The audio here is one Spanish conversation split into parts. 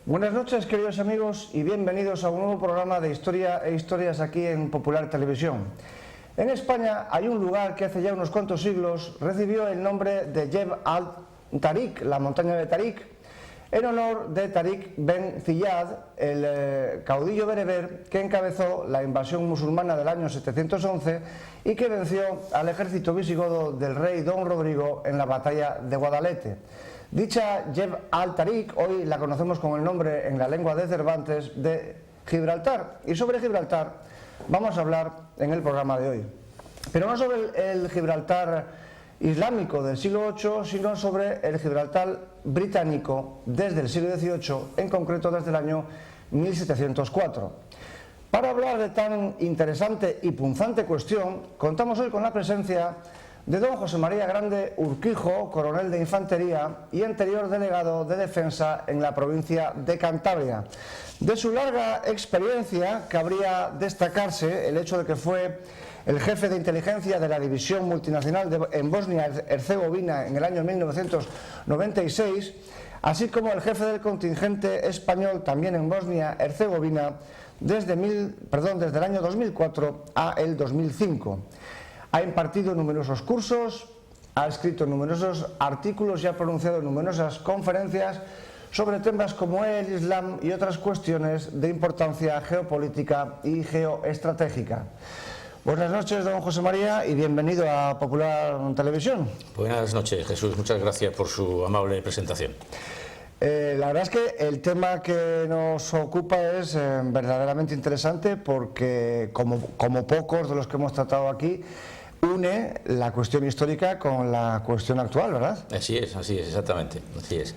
Buenas noches, queridos amigos, y bienvenidos a un nuevo programa de Historia e Historias aquí en Popular Televisión. En España hay un lugar que hace ya unos cuantos siglos recibió el nombre de Jebel al-Tariq, la montaña de Tarik, en honor de Tariq Ben Ziyad, el caudillo bereber que encabezó la invasión musulmana del año 711 y que venció al ejército visigodo del rey Don Rodrigo en la batalla de Guadalete. Dicha Jebel al-Tariq hoy la conocemos con el nombre en la lengua de Cervantes de Gibraltar, y sobre Gibraltar vamos a hablar en el programa de hoy, pero no sobre el Gibraltar islámico del siglo VIII, sino sobre el Gibraltar británico desde el siglo XVIII, en concreto desde el año 1704. Para hablar de tan interesante y punzante cuestión, contamos hoy con la presencia de don José María Grande Urquijo, coronel de infantería y anterior delegado de defensa en la provincia de Cantabria. De su larga experiencia cabría destacarse el hecho de que fue el jefe de inteligencia de la división multinacional en Bosnia-Herzegovina en el año 1996, así como el jefe del contingente español también en Bosnia-Herzegovina desde el año 2004 a el 2005. Ha impartido numerosos cursos, ha escrito numerosos artículos y ha pronunciado numerosas conferencias sobre temas como el Islam y otras cuestiones de importancia geopolítica y geoestratégica. Buenas noches, don José María, y bienvenido a Popular Televisión. Buenas noches, Jesús. Muchas gracias por su amable presentación. La verdad es que el tema que nos ocupa es verdaderamente interesante porque, como pocos de los que hemos tratado aquí, une la cuestión histórica con la cuestión actual, ¿verdad? Así es, exactamente, así es.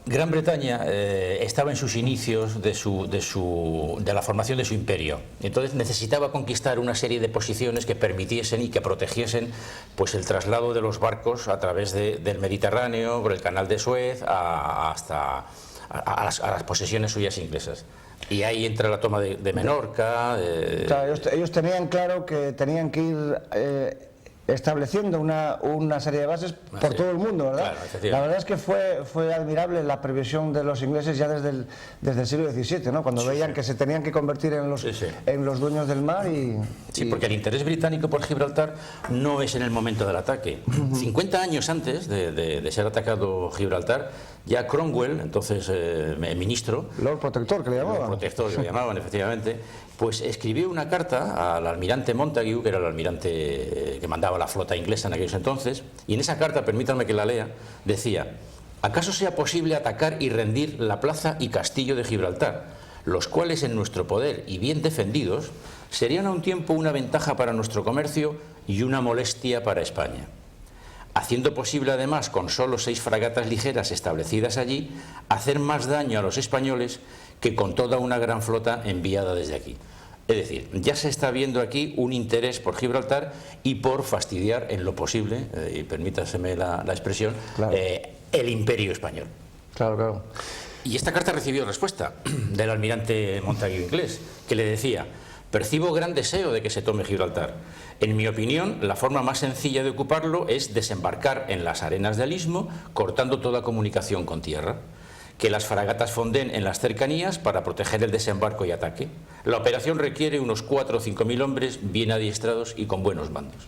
Gran Bretaña estaba en sus inicios de la formación de su imperio. Entonces necesitaba conquistar una serie de posiciones que permitiesen y que protegiesen pues, el traslado de los barcos a través del Mediterráneo, por el canal de Suez, hasta las posesiones suyas inglesas. Y ahí entra la toma de Menorca. Claro, ellos tenían claro que tenían que ir estableciendo una serie de bases por todo el mundo, ¿verdad? Claro, la verdad es que fue admirable la previsión de los ingleses ya desde el siglo XVII, ¿no? Cuando veían que se tenían que convertir en los dueños del mar porque el interés británico por Gibraltar no es en el momento del ataque. 50 años antes de ser atacado Gibraltar, ya Cromwell, entonces ministro, Lord Protector, que le llamaban. Lord Protector, que le llamaban, efectivamente, pues escribió una carta al almirante Montague, que era el almirante que mandaba la flota inglesa en aquellos entonces, y en esa carta, permítanme que la lea, decía: ¿acaso sea posible atacar y rendir la plaza y castillo de Gibraltar, los cuales en nuestro poder y bien defendidos serían a un tiempo una ventaja para nuestro comercio y una molestia para España? Haciendo posible además, con solo 6 fragatas ligeras establecidas allí, hacer más daño a los españoles que con toda una gran flota enviada desde aquí. Es decir, ya se está viendo aquí un interés por Gibraltar y por fastidiar en lo posible, y permítaseme la expresión, claro, el imperio español. Claro, claro. Y esta carta recibió respuesta del almirante Montague inglés, que le decía: percibo gran deseo de que se tome Gibraltar. En mi opinión, la forma más sencilla de ocuparlo es desembarcar en las arenas del istmo, cortando toda comunicación con tierra. Que las fragatas fonden en las cercanías para proteger el desembarco y ataque. La operación requiere unos 4 o 5 mil hombres bien adiestrados y con buenos mandos.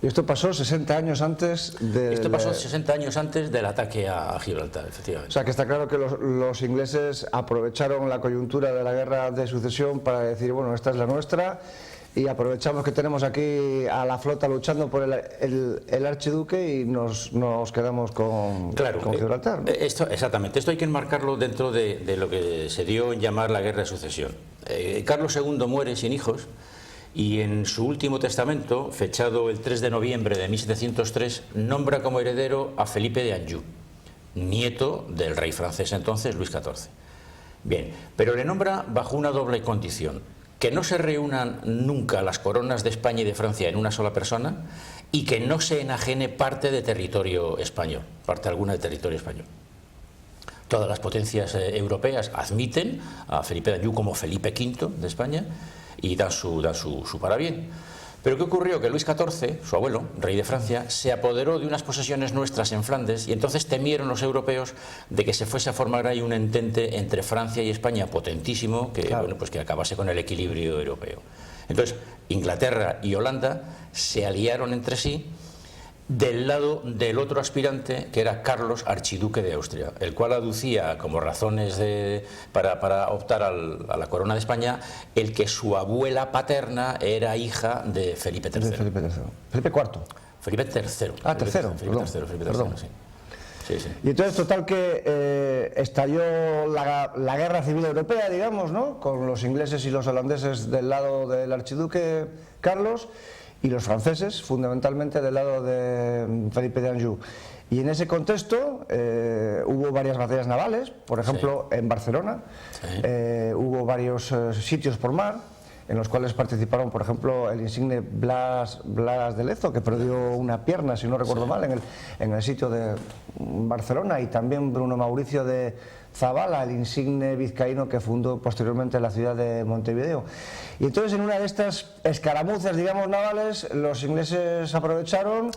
Y esto pasó 60 años antes del... Esto pasó 60 años antes del ataque a Gibraltar, efectivamente. O sea, que está claro que los ingleses aprovecharon la coyuntura de la guerra de sucesión para decir, bueno, esta es la nuestra, y aprovechamos que tenemos aquí a la flota luchando por el archiduque y nos quedamos con Gibraltar, ¿no? Exactamente, esto hay que enmarcarlo dentro de lo que se dio en llamar la guerra de sucesión. Carlos II muere sin hijos y en su último testamento, fechado el 3 de noviembre de 1703, nombra como heredero a Felipe de Anjou, nieto del rey francés entonces, Luis XIV. Bien, pero le nombra bajo una doble condición: que no se reúnan nunca las coronas de España y de Francia en una sola persona, y que no se enajene parte de territorio español, parte alguna de territorio español. Todas las potencias europeas admiten a Felipe de Anjou como Felipe V de España, y dan su parabién. Pero ¿qué ocurrió? Que Luis XIV, su abuelo, rey de Francia, se apoderó de unas posesiones nuestras en Flandes y entonces temieron los europeos de que se fuese a formar ahí un entente entre Francia y España potentísimo que, claro, bueno, pues que acabase con el equilibrio europeo. Entonces, Inglaterra y Holanda se aliaron entre sí del lado del otro aspirante, que era Carlos, archiduque de Austria, el cual aducía como razones para optar a la corona de España el que su abuela paterna era hija de Felipe III. Felipe III. Felipe IV. Felipe III. Ah, tercero. Felipe III, sí. Sí, sí. Y entonces, total, que estalló la guerra civil europea, digamos, ¿no? Con los ingleses y los holandeses del lado del archiduque Carlos y los franceses, fundamentalmente, del lado de Felipe de Anjou. Y en ese contexto hubo varias batallas navales, por ejemplo, en Barcelona, hubo varios sitios por mar, en los cuales participaron, por ejemplo, el insigne Blas de Lezo, que perdió una pierna, si no recuerdo mal, en el sitio de Barcelona, y también Bruno Mauricio de Zavala, el insigne vizcaíno que fundó posteriormente la ciudad de Montevideo. Y entonces, en una de estas escaramuzas, digamos, navales, los ingleses aprovecharon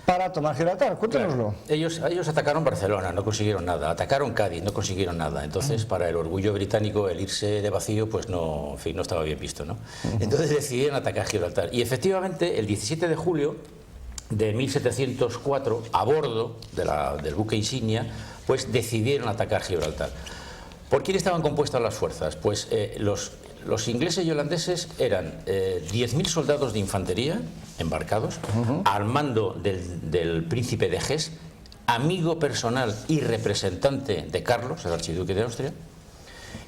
para tomar Gibraltar. Cuéntanoslo. Claro. Ellos atacaron Barcelona, no consiguieron nada. Atacaron Cádiz, no consiguieron nada. Entonces, para el orgullo británico, el irse de vacío, pues no, en fin, no estaba bien visto, ¿no? Entonces decidieron atacar Gibraltar. Y efectivamente, el 17 de julio de 1704, a bordo del buque insignia, pues decidieron atacar Gibraltar. ¿Por quién estaban compuestas las fuerzas? Pues los ingleses y holandeses eran 10.000 soldados de infantería embarcados, al mando del príncipe de Hesse, amigo personal y representante de Carlos, el archiduque de Austria,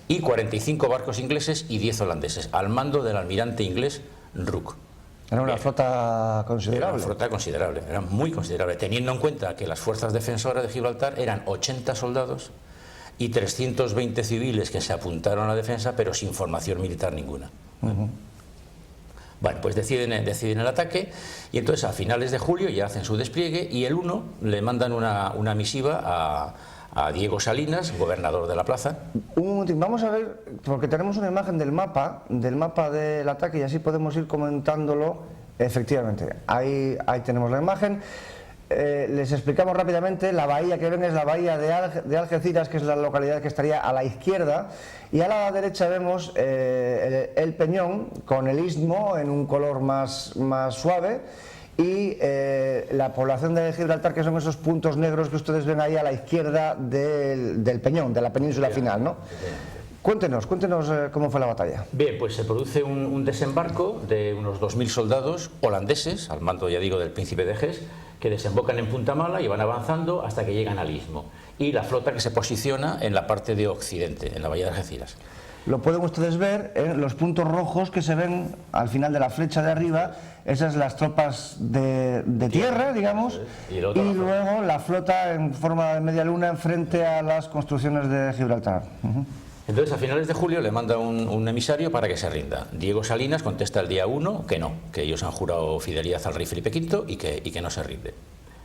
y 45 barcos ingleses y 10 holandeses, al mando del almirante inglés Rooke. Era una flota considerable. Era una flota considerable, era muy considerable, teniendo en cuenta que las fuerzas defensoras de Gibraltar eran 80 soldados y 320 civiles que se apuntaron a la defensa, pero sin formación militar ninguna. Bueno, pues deciden el ataque, y entonces a finales de julio ya hacen su despliegue, y el 1 le mandan una misiva a Diego Salinas, gobernador de la plaza. Un momentín, vamos a ver, porque tenemos una imagen del mapa del ataque, y así podemos ir comentándolo. Efectivamente, ahí tenemos la imagen. Les explicamos rápidamente. La bahía que ven es la bahía de Algeciras, que es la localidad que estaría a la izquierda, y a la derecha vemos el Peñón con el istmo en un color más suave, y la población de Gibraltar, que son esos puntos negros que ustedes ven ahí a la izquierda del Peñón, de la península final, ¿no? Cuéntenos cómo fue la batalla. Bien, pues se produce un desembarco de unos 2.000 soldados holandeses, al mando, ya digo, del príncipe de Hesse, que desembocan en Punta Mala y van avanzando hasta que llegan al istmo. Y la flota que se posiciona en la parte de occidente, en la bahía de Algeciras. Lo pueden ustedes ver en los puntos rojos que se ven al final de la flecha de arriba. Esas son las tropas de tierra, digamos, y luego la flota en forma de media luna frente a las construcciones de Gibraltar. Entonces, a finales de julio le manda un emisario para que se rinda. Diego Salinas contesta el día 1 que no, que ellos han jurado fidelidad al rey Felipe V y que no se rinde.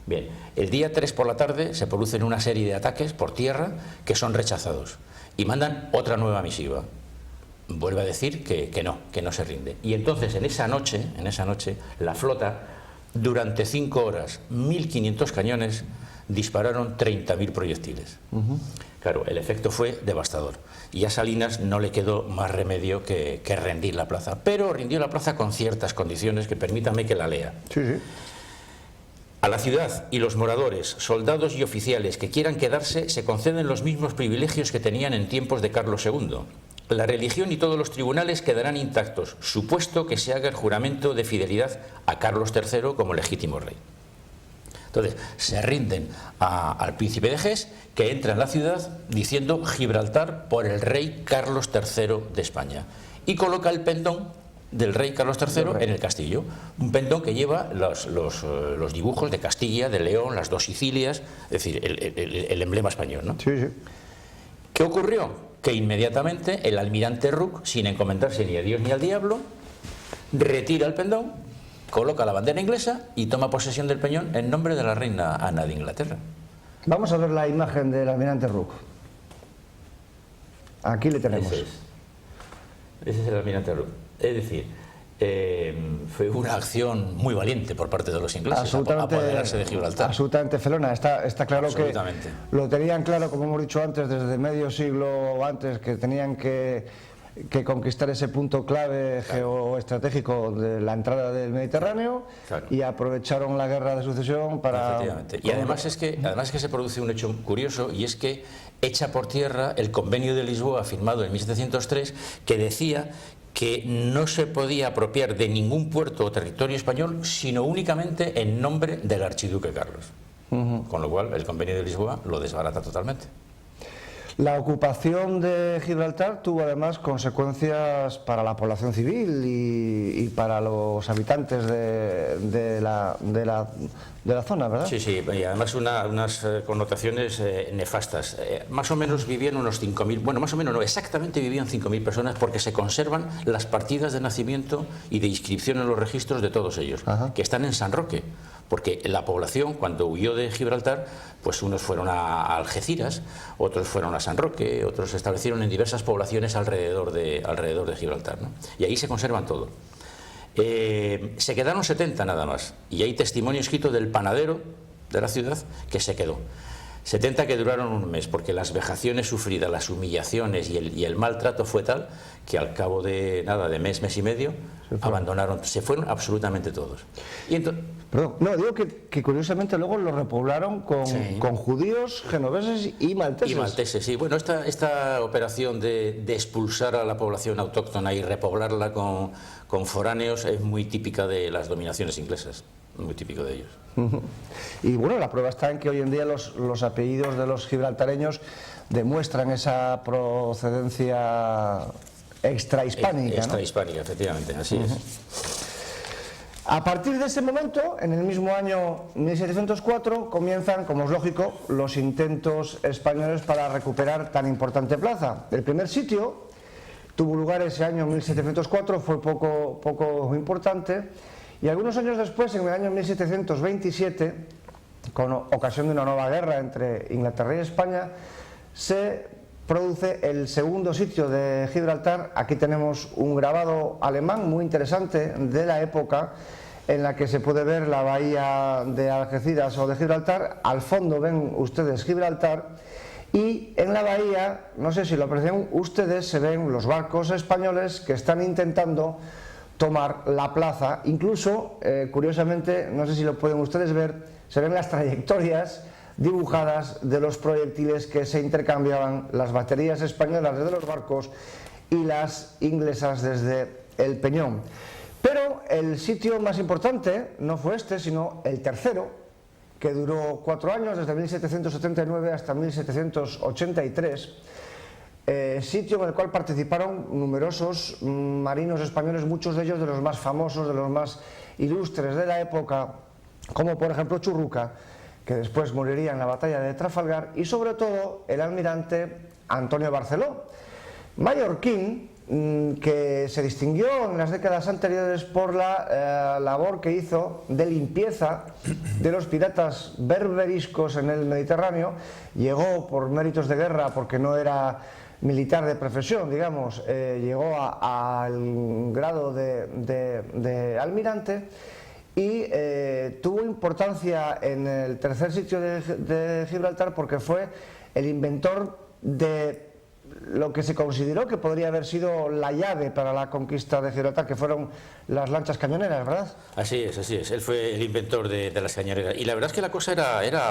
Bien, el día 3 por la tarde se producen una serie de ataques por tierra que son rechazados, y mandan otra nueva misiva. Vuelve a decir que no se rinde. Y entonces, en esa noche, la flota, durante 5 horas, 1.500 cañones, dispararon 30.000 proyectiles. Claro, el efecto fue devastador, y a Salinas no le quedó más remedio que rendir la plaza, pero rindió la plaza con ciertas condiciones que permítanme que la lea. Sí. A la ciudad y los moradores, soldados y oficiales que quieran quedarse, se conceden los mismos privilegios que tenían en tiempos de Carlos II. La religión y todos los tribunales quedarán intactos, supuesto que se haga el juramento de fidelidad a Carlos III como legítimo rey. Entonces, se rinden al príncipe de Hesse, que entra en la ciudad diciendo Gibraltar por el rey Carlos III de España, y coloca el pendón del rey Carlos III en el castillo, un pendón que lleva los dibujos de Castilla, de León, las dos Sicilias, es decir, el emblema español, ¿no? Sí. ¿Qué ocurrió? Que inmediatamente el almirante Rooke, sin encomendarse ni a Dios ni al diablo, retira el pendón, coloca la bandera inglesa y toma posesión del peñón en nombre de la reina Ana de Inglaterra. Vamos a ver la imagen del almirante Rooke. Aquí le tenemos. Ese es el almirante Rooke. Es decir, fue una acción muy valiente por parte de los ingleses apoderarse de Gibraltar. Absolutamente felona. Está claro que lo tenían claro, como hemos dicho antes, desde medio siglo antes, que tenían que conquistar ese punto clave geoestratégico de la entrada del Mediterráneo, claro. Y aprovecharon la guerra de sucesión para... Efectivamente. Y además es que se produce un hecho curioso, y es que echa por tierra el Convenio de Lisboa firmado en 1703, que decía que no se podía apropiar de ningún puerto o territorio español sino únicamente en nombre del archiduque Carlos. Con lo cual el Convenio de Lisboa lo desbarata totalmente. La ocupación de Gibraltar tuvo además consecuencias para la población civil y para los habitantes de la zona, ¿verdad? Sí, sí, y además unas connotaciones nefastas. Más o menos vivían unos 5.000, bueno, más o menos no, exactamente vivían 5.000 personas, porque se conservan las partidas de nacimiento y de inscripción en los registros de todos ellos, que están en San Roque. Porque la población, cuando huyó de Gibraltar, pues unos fueron a Algeciras, otros fueron a San Roque, otros se establecieron en diversas poblaciones alrededor de Gibraltar, ¿no? Y ahí se conservan todo. Se quedaron 70 nada más, y hay testimonio escrito del panadero de la ciudad que se quedó. 70 que duraron un mes, porque las vejaciones sufridas, las humillaciones y el maltrato fue tal que al cabo de nada, de mes y medio, abandonaron, se fueron absolutamente todos. Y Perdón, no, digo que curiosamente luego lo repoblaron con judíos, genoveses y malteses. Y malteses, sí. Bueno, esta operación de expulsar a la población autóctona y repoblarla con foráneos es muy típica de las dominaciones inglesas, muy típico de ellos. Y bueno, la prueba está en que hoy en día los apellidos de los gibraltareños demuestran esa procedencia extrahispánica. Extrahispánica, efectivamente, así es. A partir de ese momento, en el mismo año 1704, comienzan, como es lógico, los intentos españoles para recuperar tan importante plaza. El primer sitio tuvo lugar ese año 1704, fue poco importante, y algunos años después, en el año 1727, con ocasión de una nueva guerra entre Inglaterra y España, se produce el segundo sitio de Gibraltar. Aquí tenemos un grabado alemán muy interesante de la época, en la que se puede ver la bahía de Algeciras o de Gibraltar. Al fondo ven ustedes Gibraltar, y en la bahía, no sé si lo aprecian ustedes, se ven los barcos españoles que están intentando tomar la plaza. Incluso, curiosamente, no sé si lo pueden ustedes ver, se ven las trayectorias dibujadas de los proyectiles que se intercambiaban las baterías españolas desde los barcos y las inglesas desde el Peñón. Pero el sitio más importante no fue este, sino el tercero, que duró 4 años, desde 1779 hasta 1783, sitio en el cual participaron numerosos marinos españoles, muchos de ellos de los más famosos, de los más ilustres de la época, como por ejemplo Churruca, que después moriría en la batalla de Trafalgar, y sobre todo el almirante Antonio Barceló, mallorquín, que se distinguió en las décadas anteriores por la labor que hizo de limpieza de los piratas berberiscos en el Mediterráneo. Llegó por méritos de guerra, porque no era militar de profesión, digamos, llegó al grado de almirante, y tuvo importancia en el tercer sitio de Gibraltar, porque fue el inventor de lo que se consideró que podría haber sido la llave para la conquista de Gibraltar, que fueron las lanchas cañoneras, ¿verdad? Así es, él fue el inventor de las cañoneras, y la verdad es que la cosa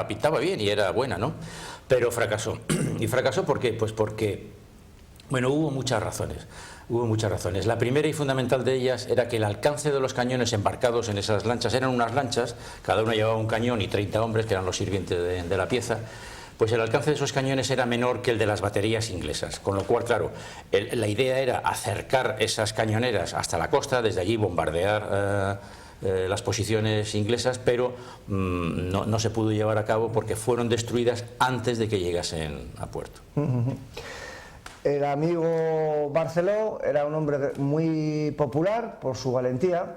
pintaba bien y era buena, ¿no? Pero fracasó. ¿Y fracasó por qué? Pues porque, bueno, hubo muchas razones. La primera y fundamental de ellas era que el alcance de los cañones embarcados en esas lanchas, eran unas lanchas, cada una llevaba un cañón y 30 hombres, que eran los sirvientes de la pieza. Pues el alcance de esos cañones era menor que el de las baterías inglesas, con lo cual, claro, la idea era acercar esas cañoneras hasta la costa, desde allí bombardear las posiciones inglesas, pero no se pudo llevar a cabo porque fueron destruidas antes de que llegasen a puerto. El amigo Barceló era un hombre muy popular por su valentía,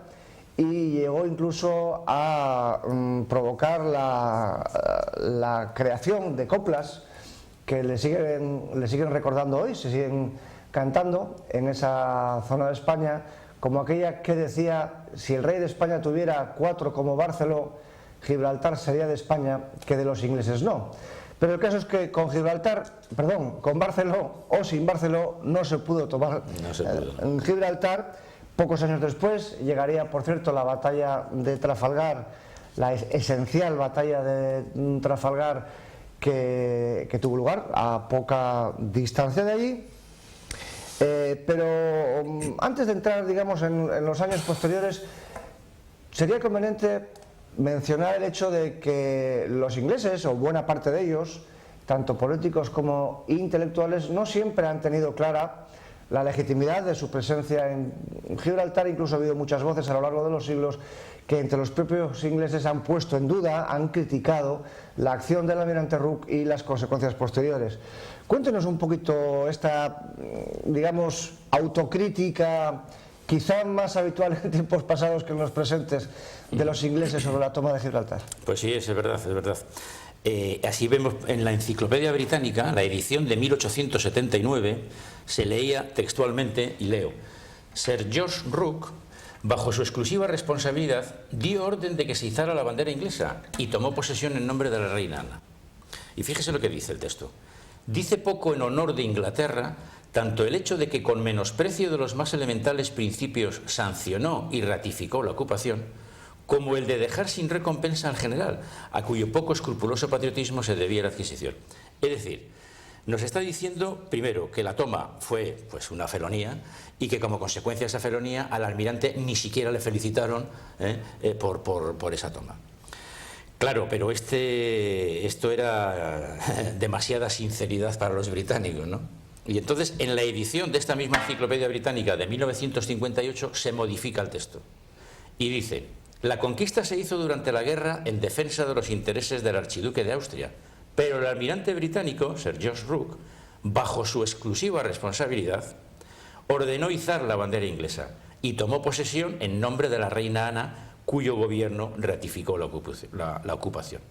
y llegó incluso a provocar la creación de coplas que le siguen recordando hoy, se siguen cantando en esa zona de España, como aquella que decía: si el rey de España tuviera 4 como Barceló, Gibraltar sería de España, que de los ingleses no. Pero el caso es que con con Barceló o sin Barceló no se pudo tomar Gibraltar. Pocos años después llegaría, por cierto, la batalla de Trafalgar, la esencial batalla de Trafalgar que tuvo lugar a poca distancia de allí. Pero antes de entrar, digamos, en los años posteriores, sería conveniente mencionar el hecho de que los ingleses, o buena parte de ellos, tanto políticos como intelectuales, no siempre han tenido clara la legitimidad de su presencia en Gibraltar. Incluso ha habido muchas voces a lo largo de los siglos que entre los propios ingleses han puesto en duda, han criticado la acción del almirante Rooke y las consecuencias posteriores. Cuéntenos un poquito esta, digamos, autocrítica, quizá más habitual en tiempos pasados que en los presentes, de los ingleses sobre la toma de Gibraltar. Pues sí, es verdad, es verdad. Así vemos en la Enciclopedia Británica, la edición de 1879, se leía textualmente, y leo: Sir George Rooke, bajo su exclusiva responsabilidad, dio orden de que se izara la bandera inglesa y tomó posesión en nombre de la reina Ana. Y fíjese lo que dice el texto. Dice poco en honor de Inglaterra tanto el hecho de que con menosprecio de los más elementales principios sancionó y ratificó la ocupación, como el de dejar sin recompensa al general, a cuyo poco escrupuloso patriotismo se debía la adquisición. Es decir, nos está diciendo, primero, que la toma fue pues una felonía y que como consecuencia de esa felonía al almirante ni siquiera le felicitaron por esa toma. Claro, pero esto era demasiada sinceridad para los británicos, ¿no? Y entonces, en la edición de esta misma Enciclopedia Británica de 1958 se modifica el texto y dice: la conquista se hizo durante la guerra en defensa de los intereses del archiduque de Austria, pero el almirante británico, Sir George Rooke, bajo su exclusiva responsabilidad, ordenó izar la bandera inglesa y tomó posesión en nombre de la reina Ana, cuyo gobierno ratificó la ocupación.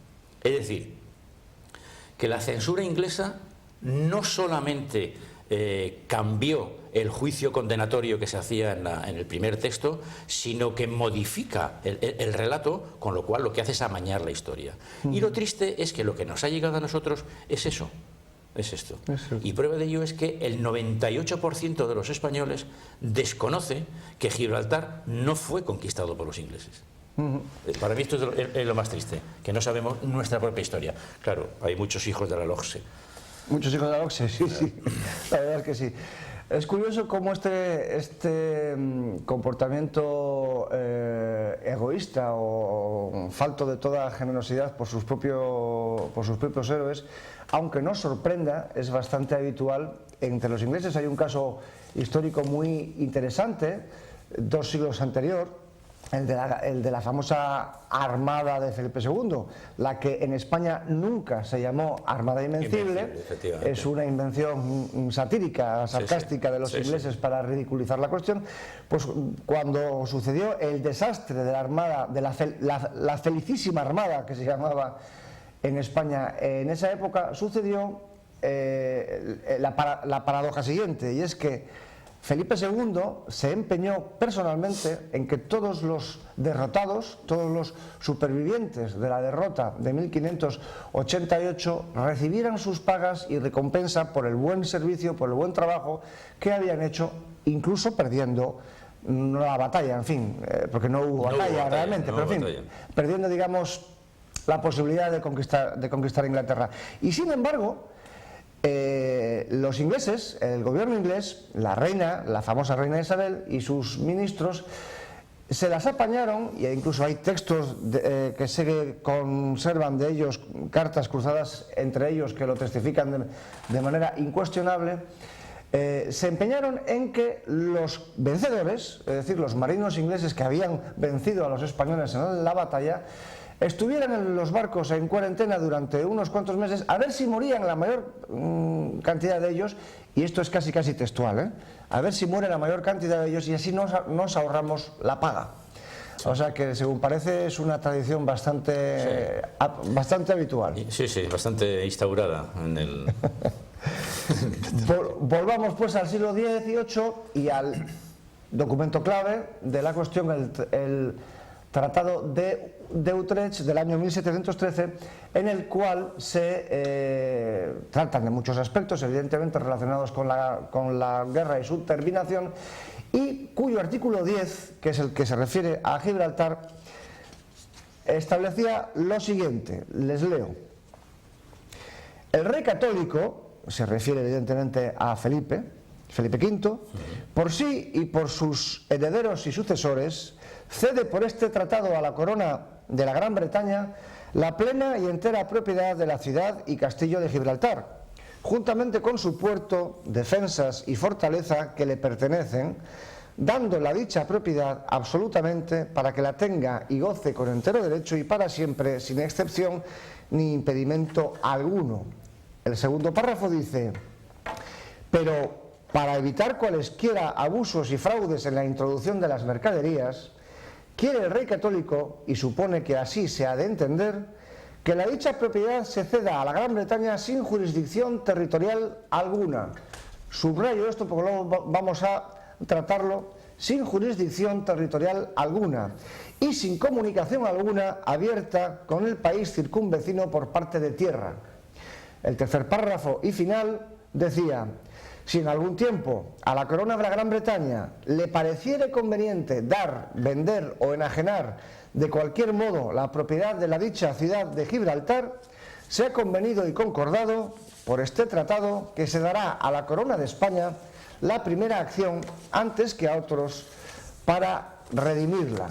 Es decir, que la censura inglesa no solamente cambió el juicio condenatorio que se hacía en el primer texto, sino que modifica el relato, con lo cual lo que hace es amañar la historia. Y lo triste es que lo que nos ha llegado a nosotros es eso, es esto. Y prueba de ello es que el 98% de los españoles desconoce que Gibraltar no fue conquistado por los ingleses. Para mí esto es lo más triste, que no sabemos nuestra propia historia. Claro, hay muchos hijos de la LOGSE. Muchos hijos de la LOGSE, sí, sí, la verdad es que sí. Es curioso cómo este comportamiento egoísta o falto de toda generosidad por sus propios héroes, aunque no sorprenda, es bastante habitual entre los ingleses. Hay un caso histórico muy interesante, 2 siglos anterior, el de la famosa Armada de Felipe II, la que en España nunca se llamó Armada Invencible. Es una invención satírica, sarcástica de los ingleses para ridiculizar la cuestión. Pues cuando sucedió el desastre de la Armada, de la felicísima Armada que se llamaba en España en esa época, sucedió la paradoja siguiente, y es que Felipe II se empeñó personalmente en que todos los derrotados, todos los supervivientes de la derrota de 1588 recibieran sus pagas y recompensa por el buen servicio, por el buen trabajo que habían hecho, incluso perdiendo la batalla, en fin, porque no hubo batalla realmente, pero en fin, perdiendo, digamos, la posibilidad de conquistar Inglaterra. Y sin embargo, los ingleses, el gobierno inglés, la reina, la famosa reina Isabel y sus ministros se las apañaron, e incluso hay textos que se conservan de ellos, cartas cruzadas entre ellos que lo testifican de manera incuestionable. Se empeñaron en que los vencedores, es decir, los marinos ingleses que habían vencido a los españoles en la batalla, estuvieran en los barcos en cuarentena durante unos cuantos meses, a ver si morían la mayor cantidad de ellos, y esto es casi textual, a ver si muere la mayor cantidad de ellos y así nos ahorramos la paga. O sea que, según parece, es una tradición bastante habitual. Sí, sí, bastante instaurada en el... Volvamos pues al siglo XVIII y al documento clave de la cuestión, el Tratado de Utrecht del año 1713, en el cual se tratan de muchos aspectos, evidentemente relacionados con la guerra y su terminación, y cuyo artículo 10, que es el que se refiere a Gibraltar, establecía lo siguiente, les leo: el rey católico, se refiere evidentemente a Felipe V, por sí y por sus herederos y sucesores, cede por este tratado a la corona de la Gran Bretaña la plena y entera propiedad de la ciudad y castillo de Gibraltar, juntamente con su puerto, defensas y fortaleza que le pertenecen, dando la dicha propiedad absolutamente para que la tenga y goce con entero derecho y para siempre, sin excepción ni impedimento alguno. El segundo párrafo dice: pero para evitar cualesquiera abusos y fraudes en la introducción de las mercaderías, quiere el rey católico, y supone que así se ha de entender, que la dicha propiedad se ceda a la Gran Bretaña sin jurisdicción territorial alguna. Subrayo esto porque luego vamos a tratarlo: sin jurisdicción territorial alguna y sin comunicación alguna abierta con el país circunvecino por parte de tierra. El tercer párrafo y final decía: si en algún tiempo a la corona de la Gran Bretaña le pareciere conveniente dar, vender o enajenar de cualquier modo la propiedad de la dicha ciudad de Gibraltar, se ha convenido y concordado por este tratado que se dará a la corona de España la primera acción antes que a otros para redimirla.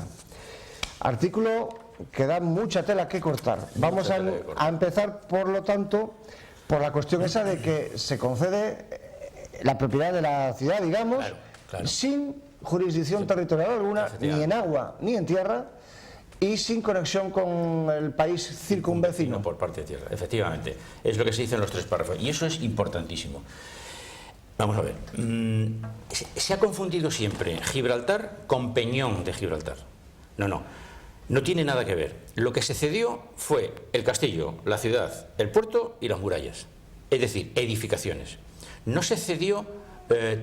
Artículo que da mucha tela que cortar. Vamos a empezar, por lo tanto, por la cuestión esa de que se concede la propiedad de la ciudad, digamos, claro, sin jurisdicción territorial alguna, ni en agua ni en tierra, y sin conexión con el país circunvecino. Por parte de tierra, efectivamente. Es lo que se dice en los tres párrafos, y eso es importantísimo. Vamos a ver, se ha confundido siempre Gibraltar con Peñón de Gibraltar. No tiene nada que ver. Lo que se cedió fue el castillo, la ciudad, el puerto y las murallas, es decir, edificaciones. No se cedió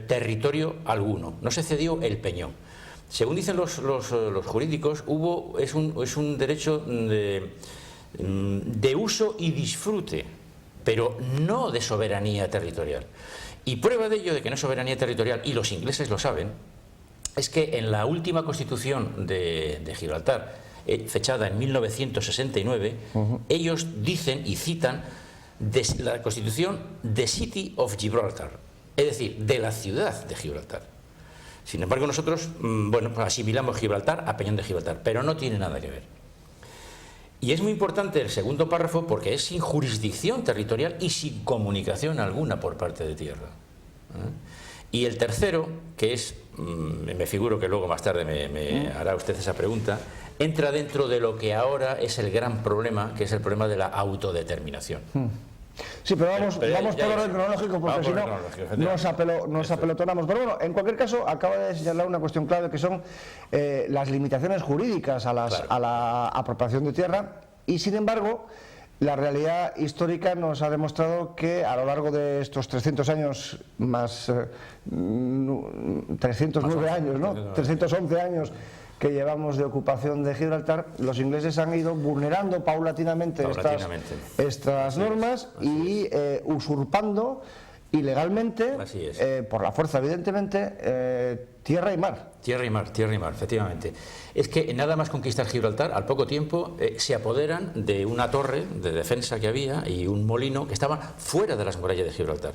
territorio alguno, no se cedió el peñón. Según dicen los jurídicos, es un derecho de uso y disfrute, pero no de soberanía territorial. Y prueba de ello, de que no es soberanía territorial, y los ingleses lo saben, es que en la última constitución de Gibraltar, fechada en 1969, ellos dicen y citan la constitución The City of Gibraltar, es decir, de la ciudad de Gibraltar. Sin embargo, nosotros, asimilamos Gibraltar a Peñón de Gibraltar, pero no tiene nada que ver. Y es muy importante el segundo párrafo porque es sin jurisdicción territorial y sin comunicación alguna por parte de tierra. Y el tercero, que es, me figuro que luego más tarde me hará usted esa pregunta, entra dentro de lo que ahora es el gran problema, que es el problema de la autodeterminación. Sí, pero vamos por orden cronológico, porque si no nos apelotonamos. Pero bueno, en cualquier caso, acaba de señalar una cuestión clave, que son las limitaciones jurídicas a la apropiación de tierra, y sin embargo, la realidad histórica nos ha demostrado que a lo largo de estos 300 años, más 309 años, ¿no? 311 años que llevamos de ocupación de Gibraltar, los ingleses han ido vulnerando paulatinamente estas normas y usurpando ilegalmente, por la fuerza evidentemente, tierra y mar. Tierra y mar, efectivamente. Es que nada más conquistar Gibraltar, al poco tiempo se apoderan de una torre de defensa que había y un molino que estaban fuera de las murallas de Gibraltar.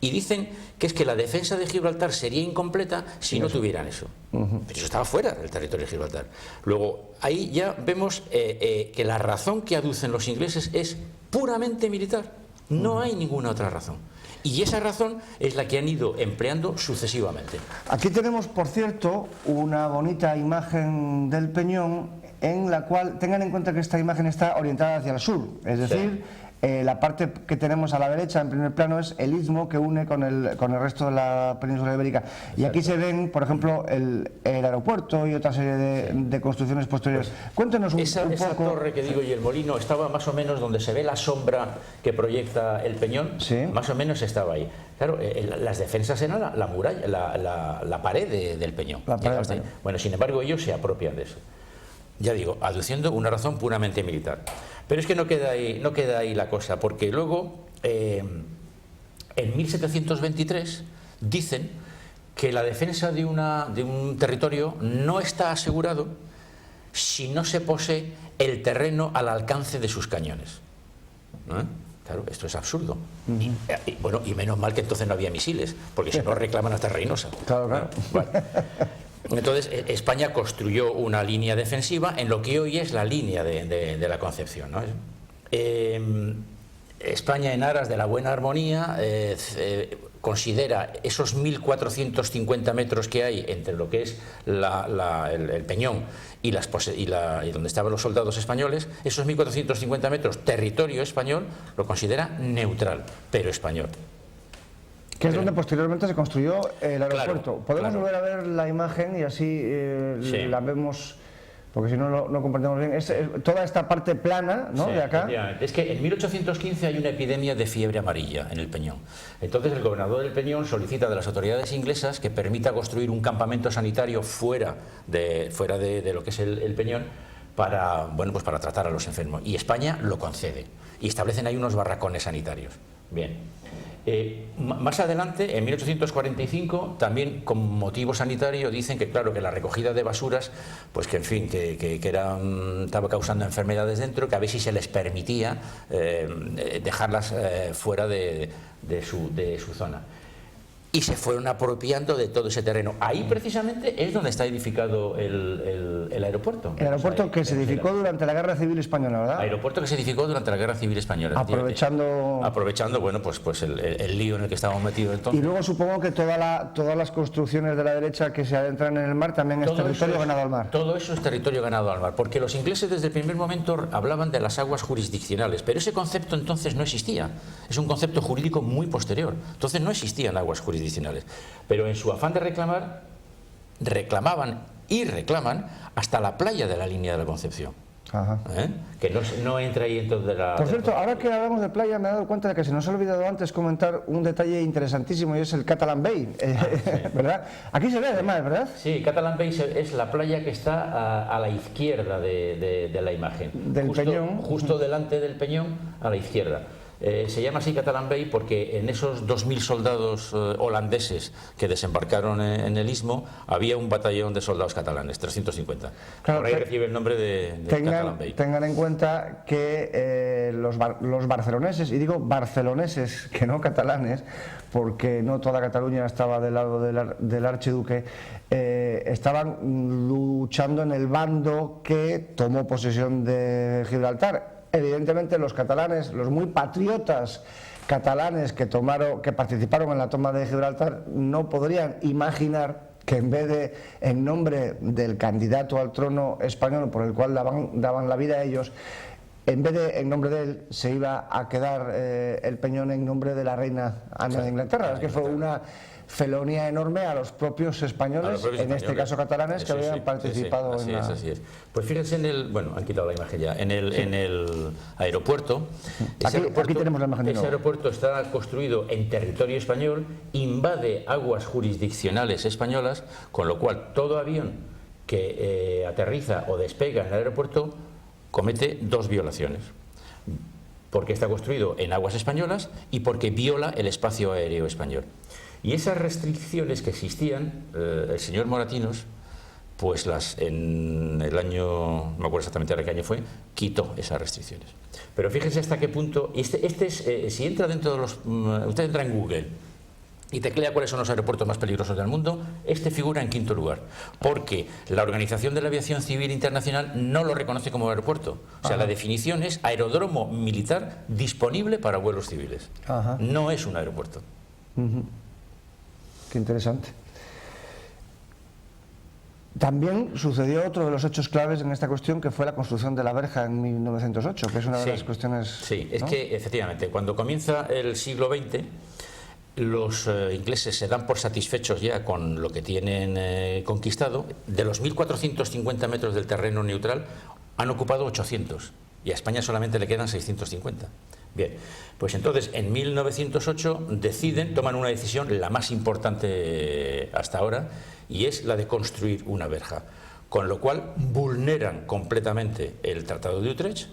Y dicen que es que la defensa de Gibraltar sería incompleta si no tuvieran eso. Pero eso estaba fuera del territorio de Gibraltar. Luego, ahí ya vemos que la razón que aducen los ingleses es puramente militar. No hay ninguna otra razón. Y esa razón es la que han ido empleando sucesivamente. Aquí tenemos, por cierto, una bonita imagen del Peñón, en la cual, tengan en cuenta que esta imagen está orientada hacia el sur, es decir, La parte que tenemos a la derecha en primer plano es el istmo que une con el resto de la península ibérica. Y aquí se ven, por ejemplo, el aeropuerto y otra serie de construcciones posteriores. Cuéntenos un Esa poco. torre que digo y el molino estaba más o menos donde se ve la sombra que proyecta el peñón, Sí. más o menos estaba ahí. Claro, las defensas eran la muralla, la pared del peñón. La pared del peñón. Bueno, sin embargo, ellos se apropian de eso. Ya digo, aduciendo una razón puramente militar. Pero es que no queda ahí la cosa, porque luego, en 1723, dicen que la defensa de un territorio no está asegurado si no se posee el terreno al alcance de sus cañones. Claro, esto es absurdo. Y menos mal que entonces no había misiles, porque si no reclaman hasta Reynosa. Claro, claro. Bueno. Entonces, España construyó una línea defensiva en lo que hoy es la línea de la Concepción, ¿no? España, en aras de la buena armonía, considera esos 1.450 metros que hay entre lo que es el peñón y donde estaban los soldados españoles, esos 1.450 metros, territorio español, lo considera neutral, pero español. Que es donde posteriormente se construyó el aeropuerto. Claro, Podemos claro. volver a ver la imagen y así Sí. la vemos, porque si no, no comprendemos bien. Es toda esta parte plana, ¿no? Sí, De acá. efectivamente. Es que en 1815 hay una epidemia de fiebre amarilla en el Peñón. Entonces el gobernador del Peñón solicita de las autoridades inglesas que permita construir un campamento sanitario fuera de lo que es el Peñón para tratar a los enfermos. Y España lo concede. Y establecen ahí unos barracones sanitarios. Bien. Más adelante, en 1845, también con motivo sanitario, dicen que claro, que la recogida de basuras, pues que en fin, que estaba causando enfermedades dentro, que a ver si se les permitía dejarlas fuera de su zona. Y se fueron apropiando de todo ese terreno. Ahí precisamente es donde está edificado el aeropuerto. El aeropuerto que se edificó durante la Guerra Civil Española, ¿verdad? Aeropuerto que se edificó durante la Guerra Civil Española. Aprovechando, bueno, pues el lío en el que estábamos metidos entonces. Y luego supongo que todas las construcciones de la derecha que se adentran en el mar también es territorio ganado al mar. Todo eso es territorio ganado al mar, porque los ingleses desde el primer momento hablaban de las aguas jurisdiccionales, pero ese concepto entonces no existía. Es un concepto jurídico muy posterior. Entonces no existían aguas jurisdiccionales. Pero en su afán de reclamar, reclamaban y reclaman hasta la playa de la línea de la Concepción. Ajá. Que no entra ahí entonces de la... Por cierto, ahora que hablamos de playa me he dado cuenta de que se nos ha olvidado antes comentar un detalle interesantísimo y es el Catalan Bay, ¿verdad? Aquí se ve además, ¿verdad? Sí, Catalan Bay es la playa que está a la izquierda de la imagen. Del Peñón. Justo delante del Peñón, a la izquierda. Se llama así Catalan Bay porque en esos 2.000 soldados holandeses que desembarcaron en el Istmo había un batallón de soldados catalanes, 350. Claro, por ahí recibe el nombre de Catalan Bay. Tengan en cuenta que los barceloneses, y digo barceloneses, que no catalanes, porque no toda Cataluña estaba del lado del archiduque, estaban luchando en el bando que tomó posesión de Gibraltar. Evidentemente los catalanes, los muy patriotas catalanes que participaron en la toma de Gibraltar, no podrían imaginar que en nombre del candidato al trono español por el cual daban la vida a ellos, en nombre de él se iba a quedar el Peñón en nombre de la reina Ana de Inglaterra. Es que fue una felonía enorme a los propios españoles, en este caso catalanes, que habían participado en la... Así es. Pues fíjense han quitado la imagen ya, en el aeropuerto. Aquí tenemos la imagen de nuevo. Ese aeropuerto está construido en territorio español, invade aguas jurisdiccionales españolas, con lo cual todo avión que aterriza o despega en el aeropuerto comete dos violaciones. Porque está construido en aguas españolas y porque viola el espacio aéreo español. Y esas restricciones que existían, el señor Moratinos, pues en el año, no me acuerdo exactamente ahora qué año fue, quitó esas restricciones. Pero fíjense hasta qué punto, si entra dentro de usted entra en Google y teclea cuáles son los aeropuertos más peligrosos del mundo, figura en quinto lugar, porque la Organización de la Aviación Civil Internacional no lo reconoce como aeropuerto. O sea, la definición es aeródromo militar disponible para vuelos civiles. Ajá. No es un aeropuerto. Qué interesante. También sucedió otro de los hechos claves en esta cuestión, que fue la construcción de la verja en 1908, que es una de las cuestiones... Sí, es ¿no? que efectivamente, cuando comienza el siglo XX, los ingleses se dan por satisfechos ya con lo que tienen conquistado. De los 1.450 metros del terreno neutral han ocupado 800 y a España solamente le quedan 650. Bien, pues entonces en 1908 toman una decisión, la más importante hasta ahora, y es la de construir una verja, con lo cual vulneran completamente el Tratado de Utrecht,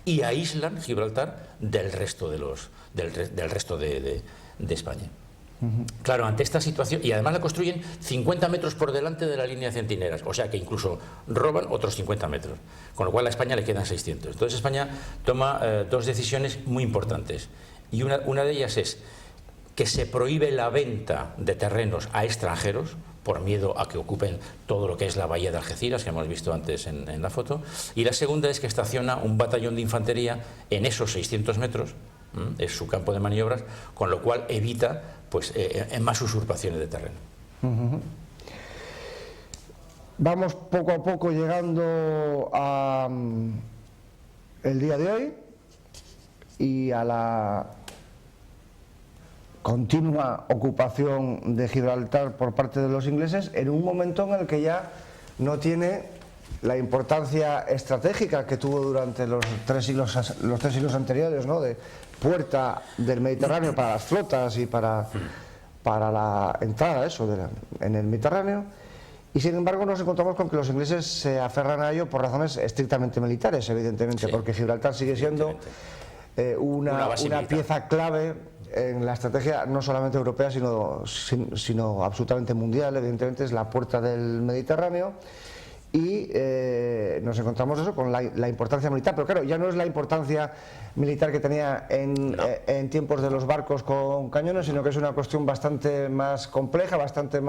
y aíslan Gibraltar del resto de España. Claro, ante esta situación, y además la construyen 50 metros por delante de la línea de centinelas, o sea que incluso roban otros 50 metros, con lo cual a España le quedan 600. Entonces España toma dos decisiones muy importantes, y una de ellas es que se prohíbe la venta de terrenos a extranjeros por miedo a que ocupen todo lo que es la bahía de Algeciras, que hemos visto antes en la foto, y la segunda es que estaciona un batallón de infantería en esos 600 metros, es su campo de maniobras, con lo cual evita pues en más usurpaciones de terreno. Vamos poco a poco llegando a el día de hoy y a la continua ocupación de Gibraltar por parte de los ingleses, en un momento en el que ya no tiene la importancia estratégica que tuvo durante los tres siglos anteriores, ¿no? De puerta del Mediterráneo para las flotas y para la entrada en el Mediterráneo, y sin embargo nos encontramos con que los ingleses se aferran a ello por razones estrictamente militares, evidentemente, sí, porque Gibraltar sigue siendo una pieza clave en la estrategia no solamente europea sino absolutamente mundial. Evidentemente es la puerta del Mediterráneo. Y nos encontramos con la importancia militar, pero claro, ya no es la importancia militar que tenía en tiempos de los barcos con cañones, sino que es una cuestión bastante más compleja, bastante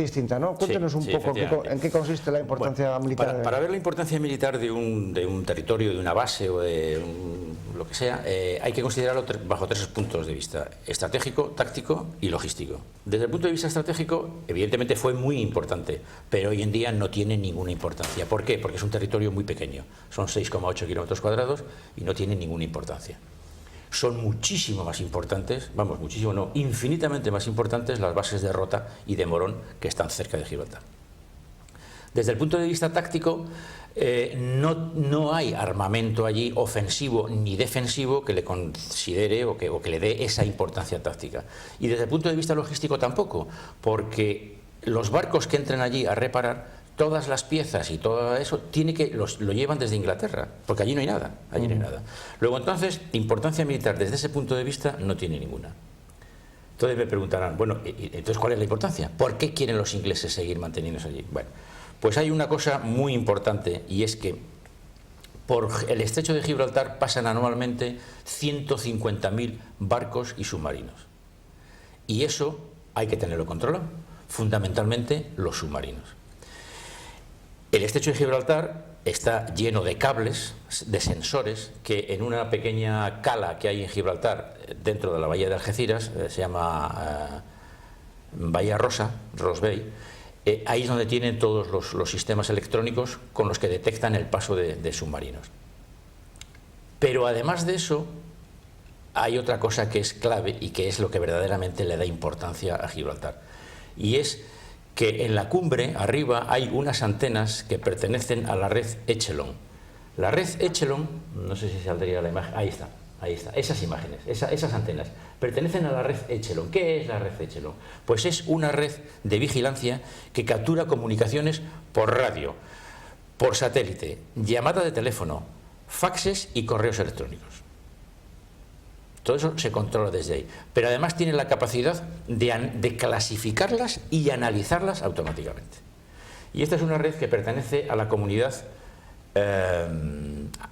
distinta, ¿no? Cuéntenos un poco en qué consiste la importancia militar. Para ver la importancia militar de un territorio, de una base o de lo que sea, hay que considerarlo bajo tres puntos de vista: estratégico, táctico y logístico. Desde el punto de vista estratégico, evidentemente fue muy importante, pero hoy en día no tiene ninguna importancia. ¿Por qué? Porque es un territorio muy pequeño, son 6,8 kilómetros cuadrados y no tiene ninguna importancia. Son muchísimo más importantes, infinitamente más importantes las bases de Rota y de Morón, que están cerca de Gibraltar. Desde el punto de vista táctico, no hay armamento allí ofensivo ni defensivo que le considere o que le dé esa importancia táctica. Y desde el punto de vista logístico tampoco, porque los barcos que entran allí a reparar, todas las piezas y todo eso lo llevan desde Inglaterra, porque allí no hay nada, Luego entonces, importancia militar desde ese punto de vista no tiene ninguna. Entonces me preguntarán, bueno, entonces ¿cuál es la importancia? ¿Por qué quieren los ingleses seguir manteniéndose allí? Bueno, pues hay una cosa muy importante, y es que por el estrecho de Gibraltar pasan anualmente 150.000 barcos y submarinos. Y eso hay que tenerlo controlado, fundamentalmente los submarinos. El estrecho de Gibraltar está lleno de cables, de sensores, que en una pequeña cala que hay en Gibraltar, dentro de la bahía de Algeciras, se llama Bahía Rosa, Ross Bay, ahí es donde tienen todos los sistemas electrónicos con los que detectan el paso de submarinos. Pero además de eso, hay otra cosa que es clave y que es lo que verdaderamente le da importancia a Gibraltar, y es que en la cumbre, arriba, hay unas antenas que pertenecen a la red Echelon. La red Echelon, no sé si saldría la imagen, ahí está, esas imágenes, esas antenas, pertenecen a la red Echelon. ¿Qué es la red Echelon? Pues es una red de vigilancia que captura comunicaciones por radio, por satélite, llamada de teléfono, faxes y correos electrónicos. Todo eso se controla desde ahí, pero además tiene la capacidad de clasificarlas y analizarlas automáticamente. Y esta es una red que pertenece a la comunidad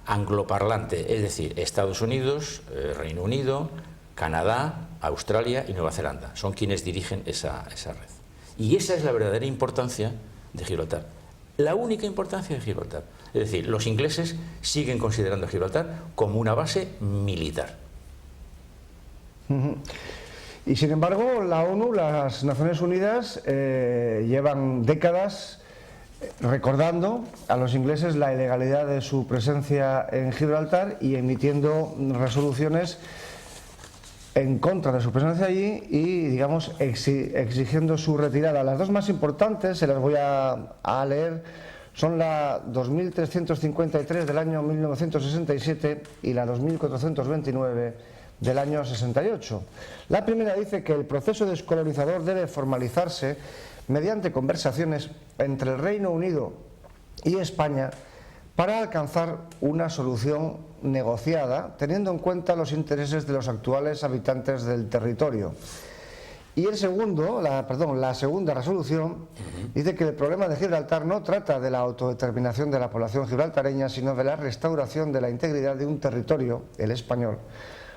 angloparlante, es decir, Estados Unidos, Reino Unido, Canadá, Australia y Nueva Zelanda. Son quienes dirigen esa red. Y esa es la verdadera importancia de Gibraltar. La única importancia de Gibraltar. Es decir, los ingleses siguen considerando a Gibraltar como una base militar. Y sin embargo, la ONU, las Naciones Unidas, llevan décadas recordando a los ingleses la ilegalidad de su presencia en Gibraltar y emitiendo resoluciones en contra de su presencia allí y, digamos, exigiendo su retirada. Las dos más importantes, se las voy a leer, son la 2353 del año 1967 y la 2429 del año 68. La primera dice que el proceso descolonizador debe formalizarse mediante conversaciones entre el Reino Unido y España para alcanzar una solución negociada teniendo en cuenta los intereses de los actuales habitantes del territorio. Y la segunda resolución dice que el problema de Gibraltar no trata de la autodeterminación de la población gibraltareña, sino de la restauración de la integridad de un territorio, el español,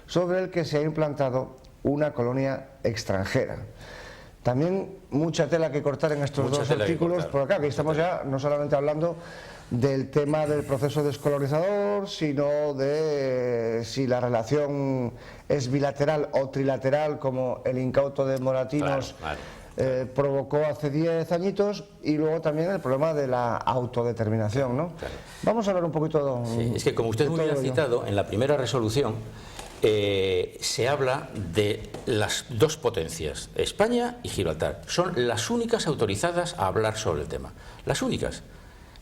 sobre el que se ha implantado una colonia extranjera. También mucha tela que cortar en estos dos artículos, por acá, que estamos ya no solamente hablando del tema del proceso descolonizador, sino de si la relación es bilateral o trilateral, como el incauto de Moratinos provocó hace 10 añitos, y luego también el problema de la autodeterminación, ¿no? Claro. Vamos a hablar un poquito... Sí, es que como usted muy bien ha citado, en la primera resolución se habla de las dos potencias, España y Gibraltar. Son las únicas autorizadas a hablar sobre el tema. Las únicas.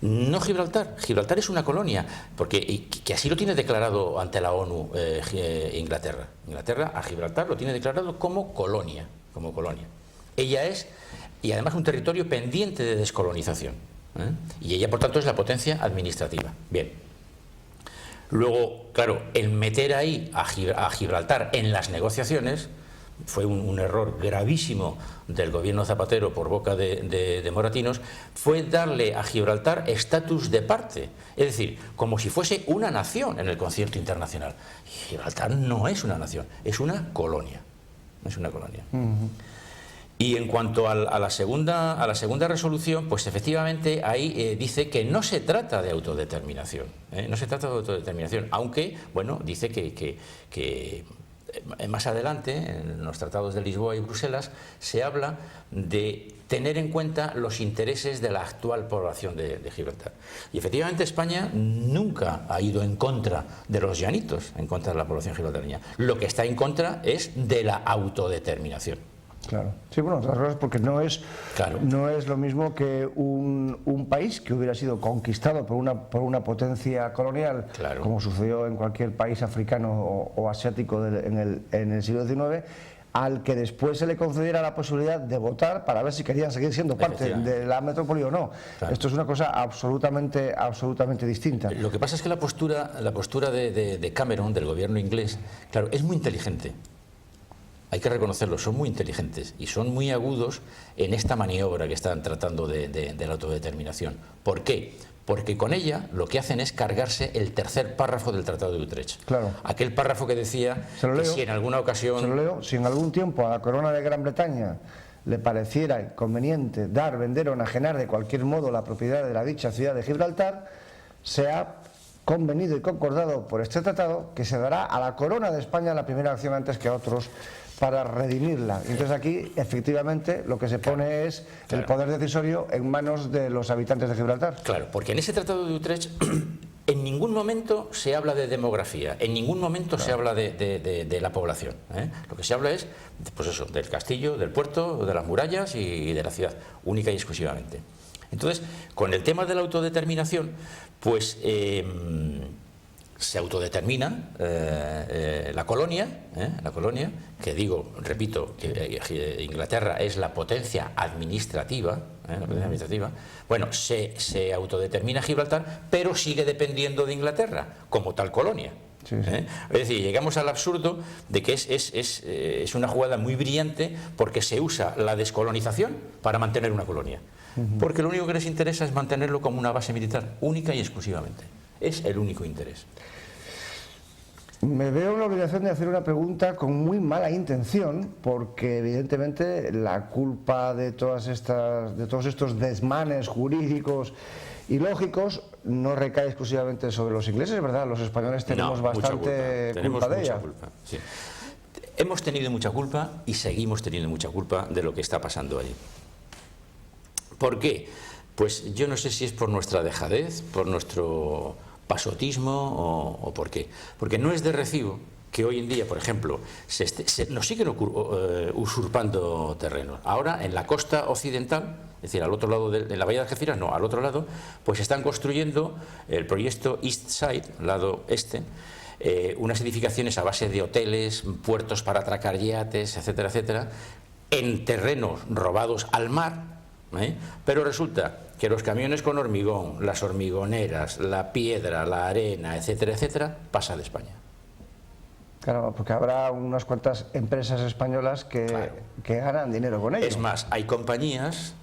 No Gibraltar. Gibraltar es una colonia, porque que así lo tiene declarado ante la ONU Inglaterra. Inglaterra a Gibraltar lo tiene declarado como colonia. Ella es, y además, un territorio pendiente de descolonización. Y ella, por tanto, es la potencia administrativa. Bien. Luego, claro, el meter ahí a Gibraltar en las negociaciones fue un error gravísimo del gobierno Zapatero por boca de Moratinos, fue darle a Gibraltar estatus de parte, es decir, como si fuese una nación en el concierto internacional. Gibraltar no es una nación, es una colonia. Es una colonia. Y en cuanto a la segunda resolución, pues efectivamente ahí dice que no se trata de autodeterminación, no se trata de autodeterminación, aunque, bueno, dice que más adelante, en los tratados de Lisboa y Bruselas, se habla de tener en cuenta los intereses de la actual población de Gibraltar. Y efectivamente España nunca ha ido en contra de los llanitos, en contra de la población gibraltareña. Lo que está en contra es de la autodeterminación. Claro. Sí, bueno, otras cosas porque no es lo mismo que un país que hubiera sido conquistado por una potencia colonial, como sucedió en cualquier país africano o asiático en el siglo XIX, al que después se le concediera la posibilidad de votar para ver si querían seguir siendo parte de la metrópoli o no. Claro. Esto es una cosa absolutamente distinta. Lo que pasa es que la postura de Cameron, del gobierno inglés, claro, es muy inteligente. Hay que reconocerlo, son muy inteligentes y son muy agudos en esta maniobra que están tratando de la autodeterminación. ¿Por qué? Porque con ella lo que hacen es cargarse el tercer párrafo del Tratado de Utrecht. Claro. Aquel párrafo que decía que si en alguna ocasión... Se lo leo. Si en algún tiempo a la corona de Gran Bretaña le pareciera conveniente dar, vender o enajenar de cualquier modo la propiedad de la dicha ciudad de Gibraltar, se ha convenido y concordado por este tratado que se dará a la corona de España la primera acción antes que a otros para redimirla. Entonces aquí efectivamente lo que se pone es el poder decisorio en manos de los habitantes de Gibraltar. Claro, porque en ese Tratado de Utrecht en ningún momento se habla de demografía, en ningún momento se habla de la población. Lo que se habla es, pues eso, del castillo, del puerto, de las murallas y de la ciudad, única y exclusivamente. Entonces, con el tema de la autodeterminación, pues se autodetermina la colonia, que digo, repito, que Inglaterra es la potencia administrativa, bueno, se autodetermina Gibraltar, pero sigue dependiendo de Inglaterra, como tal colonia. Sí, sí. Es decir, llegamos al absurdo de que es una jugada muy brillante porque se usa la descolonización para mantener una colonia. Porque lo único que les interesa es mantenerlo como una base militar, única y exclusivamente. Es el único interés. Me veo en la obligación de hacer una pregunta con muy mala intención, porque evidentemente la culpa de todos estos desmanes jurídicos y lógicos no recae exclusivamente sobre los ingleses, ¿verdad? Los españoles tenemos bastante culpa de ella. Sí. hemos tenido mucha culpa y seguimos teniendo mucha culpa de lo que está pasando allí. ¿Por qué? Pues yo no sé si es por nuestra dejadez, por nuestro pasotismo o por qué. Porque no es de recibo que hoy en día, por ejemplo, nos siguen usurpando terrenos. Ahora, en la costa occidental, es decir, al otro lado de la bahía de Algeciras, no, al otro lado, pues están construyendo el proyecto East Side, lado este, unas edificaciones a base de hoteles, puertos para atracar yates, etcétera, etcétera, en terrenos robados al mar, pero resulta que los camiones con hormigón, las hormigoneras, la piedra, la arena, etcétera, etcétera, pasa de España. Claro, porque habrá unas cuantas empresas españolas que ganan dinero con ello. Es más, hay compañías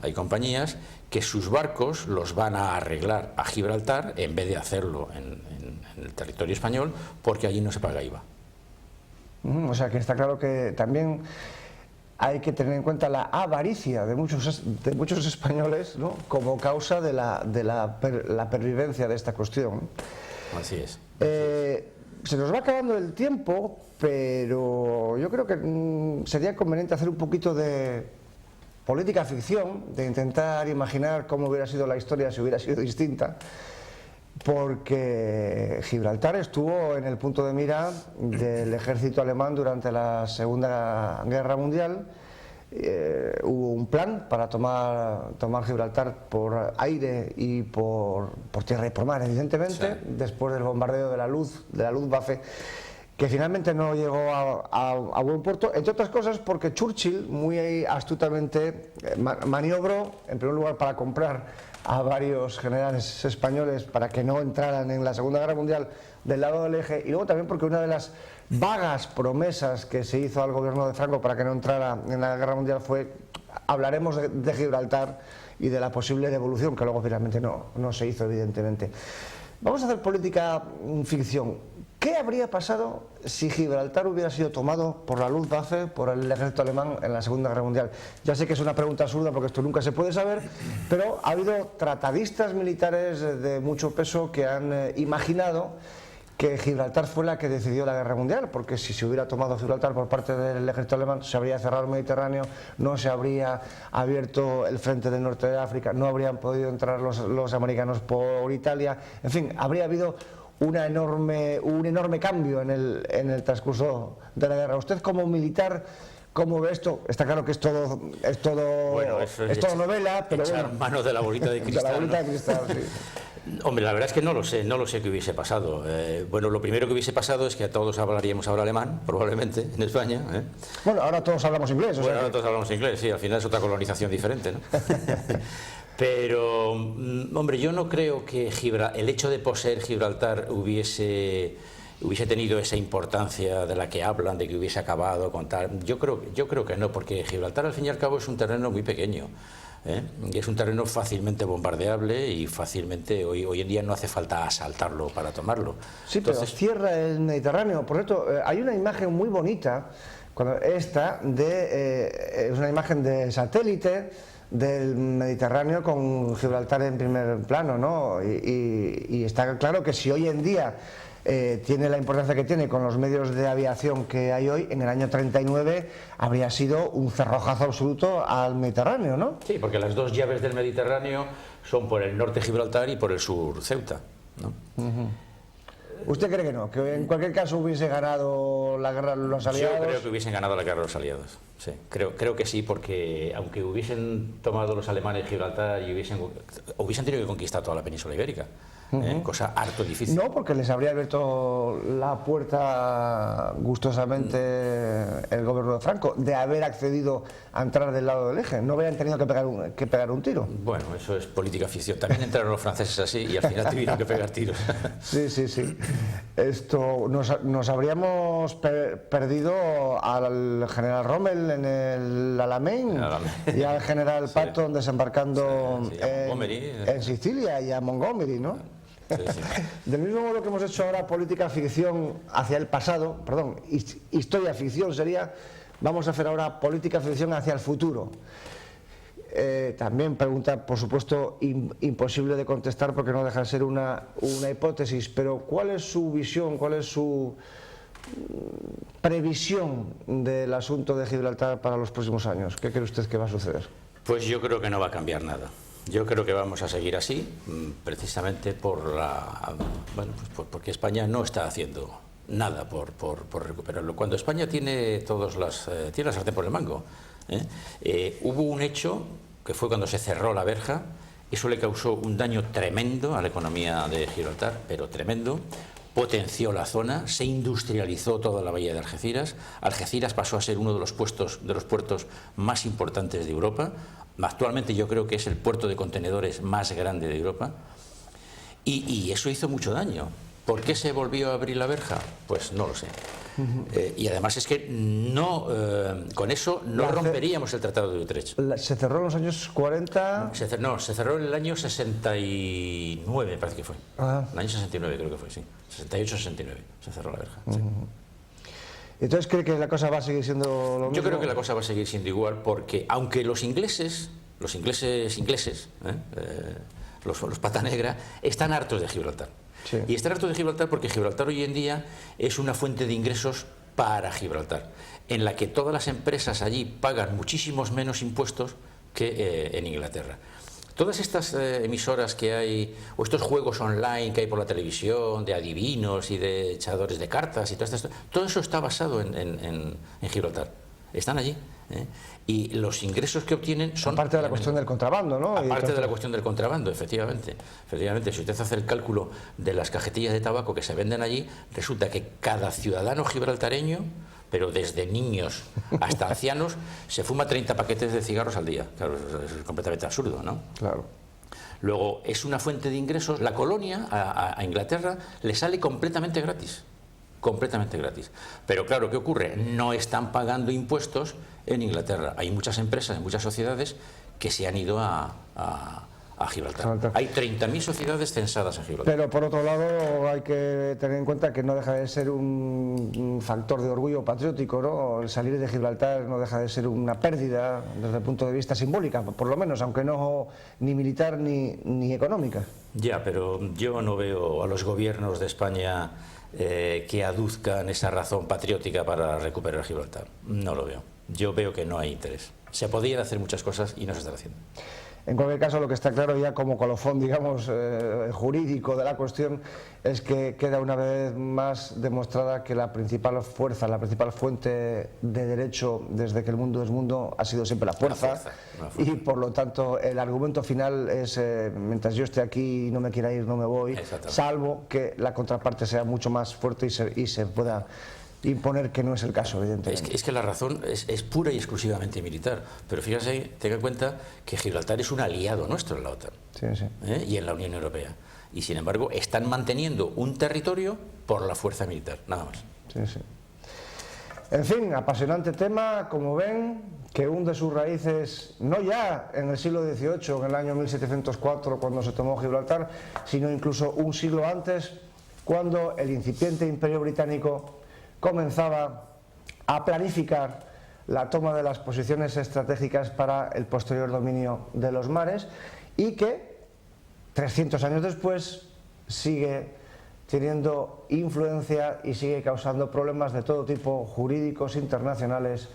que sus barcos los van a arreglar a Gibraltar en vez de hacerlo en el territorio español, porque allí no se paga IVA. O sea que está claro que también hay que tener en cuenta la avaricia de muchos españoles, ¿no?, como causa de la pervivencia de esta cuestión. Así es. Se nos va acabando el tiempo, pero yo creo que sería conveniente hacer un poquito de política ficción, de intentar imaginar cómo hubiera sido la historia si hubiera sido distinta, porque Gibraltar estuvo en el punto de mira del ejército alemán durante la Segunda Guerra Mundial. Hubo un plan para tomar Gibraltar por aire y por tierra y por mar, evidentemente, sí, después del bombardeo de la Luftwaffe, que finalmente no llegó a buen puerto, entre otras cosas porque Churchill muy astutamente maniobró, en primer lugar, para comprar a varios generales españoles para que no entraran en la Segunda Guerra Mundial del lado del eje, y luego también porque una de las vagas promesas que se hizo al gobierno de Franco para que no entrara en la Guerra Mundial fue: hablaremos de Gibraltar y de la posible devolución, que luego finalmente no se hizo, evidentemente. Vamos a hacer política ficción. ¿Qué habría pasado si Gibraltar hubiera sido tomado por la Luftwaffe, por el ejército alemán en la Segunda Guerra Mundial? Ya sé que es una pregunta absurda porque esto nunca se puede saber, pero ha habido tratadistas militares de mucho peso que han imaginado que Gibraltar fue la que decidió la Guerra Mundial, porque si se hubiera tomado Gibraltar por parte del ejército alemán, se habría cerrado el Mediterráneo, no se habría abierto el frente del norte de África, no habrían podido entrar los americanos por Italia, en fin, habría habido un enorme cambio en el transcurso de la guerra. Usted, como militar, ¿cómo ve esto? Está claro que es todo bueno, es todo novela, pero echar bueno, mano de la bolita de cristal. De la bolita de cristal, sí. Hombre, la verdad es que no lo sé qué hubiese pasado. Bueno, lo primero que hubiese pasado es que todos hablaríamos ahora alemán, probablemente, en España. Bueno, ahora todos hablamos inglés. Bueno, ahora todos hablamos inglés, sí, al final es otra colonización diferente, ¿no? Pero, hombre, yo no creo que el hecho de poseer Gibraltar hubiese tenido esa importancia de la que hablan, de que hubiese acabado con tal. Yo creo que no, porque Gibraltar, al fin y al cabo, es un terreno muy pequeño. Es un terreno fácilmente bombardeable y fácilmente hoy en día no hace falta asaltarlo para tomarlo. Sí, entonces, pero cierra el Mediterráneo. Por cierto, hay una imagen muy bonita, es una imagen de satélite del Mediterráneo con Gibraltar en primer plano, ¿no? Y está claro que si hoy en día tiene la importancia que tiene con los medios de aviación que hay hoy, en el año 39 habría sido un cerrojazo absoluto al Mediterráneo, ¿no? Sí, porque las dos llaves del Mediterráneo son por el norte Gibraltar y por el sur Ceuta, ¿no? ¿Usted cree que no? ¿Que en cualquier caso hubiese ganado la guerra los aliados? Yo creo que hubiesen ganado la guerra los aliados, sí. Creo que sí, porque aunque hubiesen tomado los alemanes Gibraltar y hubiesen tenido que conquistar toda la península ibérica, cosa harto difícil. No, porque les habría abierto la puerta gustosamente el gobierno de Franco de haber accedido a entrar del lado del eje. No habrían tenido que pegar un tiro. Bueno, eso es política ficción. También entraron los franceses así y al final tuvieron que pegar tiros. Sí. Esto nos habríamos perdido al general Rommel en el Alamein y al general Patton desembarcando en Sicilia y a Montgomery, ¿no? Sí. Del mismo modo que hemos hecho ahora política ficción hacia el pasado, historia ficción sería, vamos a hacer ahora política ficción hacia el futuro. También pregunta, por supuesto, imposible de contestar porque no deja de ser una hipótesis, pero ¿cuál es su visión, cuál es su previsión del asunto de Gibraltar para los próximos años? ¿Qué cree usted que va a suceder? Pues yo creo que no va a cambiar nada. Yo creo que vamos a seguir así, precisamente porque España no está haciendo nada por recuperarlo. Cuando España tiene tiene la sartén por el mango, hubo un hecho que fue cuando se cerró la verja. Eso le causó un daño tremendo a la economía de Gibraltar, pero tremendo. Potenció la zona, se industrializó toda la bahía de Algeciras. Algeciras pasó a ser uno de los puertos más importantes de Europa. Actualmente yo creo que es el puerto de contenedores más grande de Europa. Y eso hizo mucho daño. ¿Por qué se volvió a abrir la verja? Pues no lo sé. Y además es que con eso no romperíamos el Tratado de Utrecht. ¿Se cerró en los años 40? Se cerró en el año 69, me parece que fue. El año 69 creo que fue, sí. 68-69 se cerró la verja. Sí. ¿Entonces cree que la cosa va a seguir siendo lo mismo? Yo creo que la cosa va a seguir siendo igual, porque aunque los ingleses, los pata negra, están hartos de Gibraltar. Sí. Y están hartos de Gibraltar porque Gibraltar hoy en día es una fuente de ingresos para Gibraltar, en la que todas las empresas allí pagan muchísimos menos impuestos que en Inglaterra. Todas estas emisoras que hay, o estos juegos online que hay por la televisión, de adivinos y de echadores de cartas y todo eso está basado en Gibraltar. Están allí. Y los ingresos que obtienen son... Aparte de la cuestión del contrabando, ¿no? Aparte de la cuestión del contrabando, efectivamente. Efectivamente, si usted hace el cálculo de las cajetillas de tabaco que se venden allí, resulta que cada ciudadano gibraltareño, pero desde niños hasta ancianos, se fuma 30 paquetes de cigarros al día. Claro, es completamente absurdo, ¿no? Claro. Luego, es una fuente de ingresos. La colonia a Inglaterra le sale completamente gratis. Completamente gratis. Pero claro, ¿qué ocurre? No están pagando impuestos en Inglaterra. Hay muchas empresas, muchas sociedades que se han ido a Gibraltar. Hay 30.000 sociedades censadas en Gibraltar. Pero por otro lado hay que tener en cuenta que no deja de ser un factor de orgullo patriótico, ¿no? El salir de Gibraltar no deja de ser una pérdida desde el punto de vista simbólica, por lo menos, aunque no ni militar ni económica. Ya, pero yo no veo a los gobiernos de España que aduzcan esa razón patriótica para recuperar Gibraltar. No lo veo. Yo veo que no hay interés. Se podrían hacer muchas cosas y no se están haciendo. En cualquier caso, lo que está claro ya como colofón, digamos, jurídico de la cuestión, es que queda una vez más demostrada que la principal fuerza, la principal fuente de derecho desde que el mundo es mundo ha sido siempre la fuerza. Y por lo tanto el argumento final es mientras yo esté aquí y no me quiera ir, no me voy, salvo que la contraparte sea mucho más fuerte y se pueda imponer, que no es el caso, evidentemente. Es que la razón es pura y exclusivamente militar, pero fíjese, tenga en cuenta que Gibraltar es un aliado nuestro en la OTAN, y en la Unión Europea, y sin embargo están manteniendo un territorio por la fuerza militar, nada más. En fin, apasionante tema, como ven, que hunde sus raíces no ya en el siglo XVIII, en el año 1704, cuando se tomó Gibraltar, sino incluso un siglo antes, cuando el incipiente Imperio Británico comenzaba a planificar la toma de las posiciones estratégicas para el posterior dominio de los mares, y que 300 años después sigue teniendo influencia y sigue causando problemas de todo tipo, jurídicos, internacionales,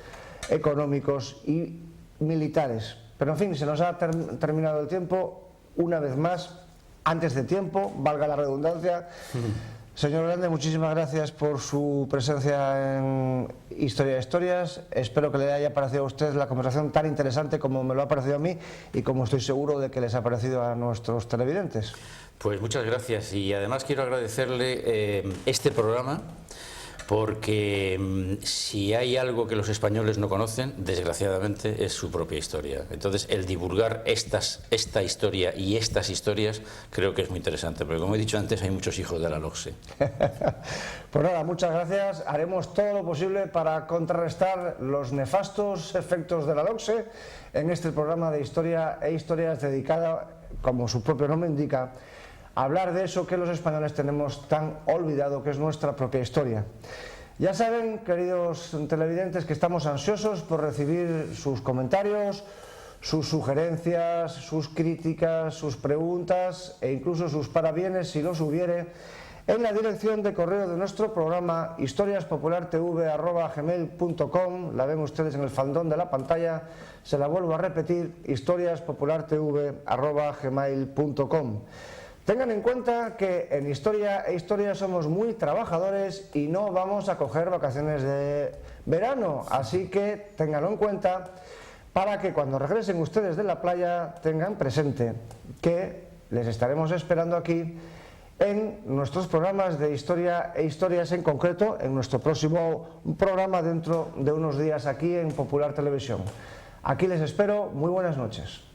económicos y militares. Pero en fin, se nos ha terminado el tiempo, una vez más, antes de tiempo, valga la redundancia. Señor Grande, muchísimas gracias por su presencia en Historia de Historias. Espero que le haya parecido a usted la conversación tan interesante como me lo ha parecido a mí y como estoy seguro de que les ha parecido a nuestros televidentes. Pues muchas gracias, y además quiero agradecerle este programa, porque si hay algo que los españoles no conocen, desgraciadamente, es su propia historia. Entonces, el divulgar esta historia y estas historias creo que es muy interesante, porque como he dicho antes, hay muchos hijos de la LOCSE. Pues nada, muchas gracias. Haremos todo lo posible para contrarrestar los nefastos efectos de la LOCSE en este programa de Historia e Historias dedicada, como su propio nombre indica, hablar de eso que los españoles tenemos tan olvidado, que es nuestra propia historia. Ya saben, queridos televidentes, que estamos ansiosos por recibir sus comentarios, sus sugerencias, sus críticas, sus preguntas e incluso sus parabienes, si los hubiere, en la dirección de correo de nuestro programa historiaspopulartv@gmail.com. La ven ustedes en el faldón de la pantalla, se la vuelvo a repetir, historiaspopulartv@gmail.com. Tengan en cuenta que en Historia e Historia somos muy trabajadores y no vamos a coger vacaciones de verano, así que ténganlo en cuenta para que cuando regresen ustedes de la playa tengan presente que les estaremos esperando aquí en nuestros programas de Historia e Historias, en concreto en nuestro próximo programa dentro de unos días aquí en Popular Televisión. Aquí les espero, muy buenas noches.